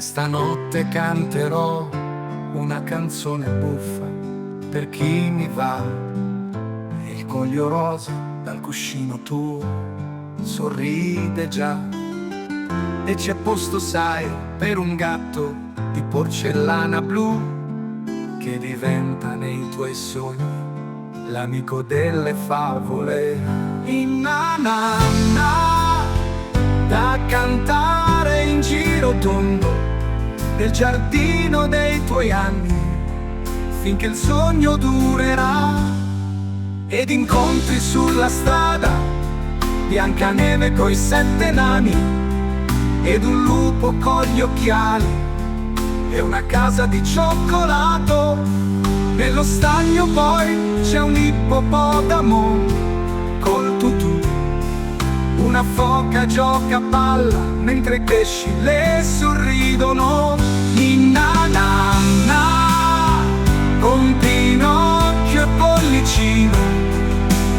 Stanotte canterò una canzone buffa per chi mi va, e il coglio rosa dal cuscino tuo sorride già. E c'è posto, sai, per un gatto di porcellana blu che diventa nei tuoi sogni l'amico delle favole. Inna na na, da cantare in giro tondo nel giardino dei tuoi anni, finché il sogno durerà. Ed incontri sulla strada Biancaneve coi 7 nani, ed un lupo con gli occhiali, e una casa di cioccolato. Nello stagno poi c'è un ippopotamo col tutù, una foca gioca a palla mentre i pesci le sorridono. Inna na na, con Pinocchio e Pollicino,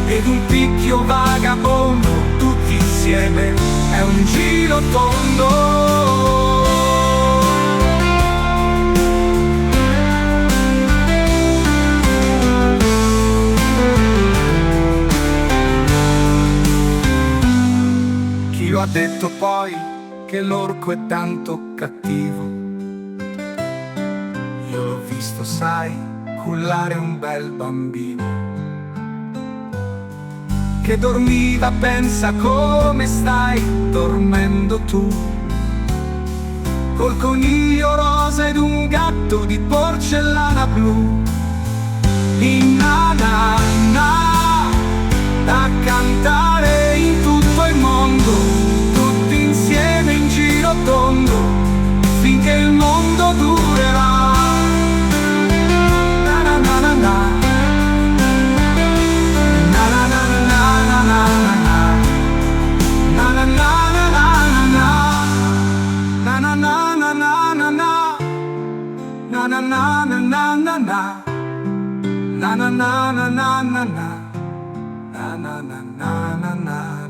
ed un picchio vagabondo, tutti insieme è un giro tondo. Chi lo ha detto poi che l'orco è tanto cattivo? Io l'ho visto, sai, cullare un bel bambino che dormiva. Pensa come stai dormendo tu, col coniglio rosa ed un gatto di porcellana blu. Inna na na, da cantare in tutto il mondo, tutti insieme in giro tondo, finché il mondo durerà. Na na na na na, na na na na na na, na na na na na na, na na na na na na, na na na na na na, na na na na na na na, na na na na na.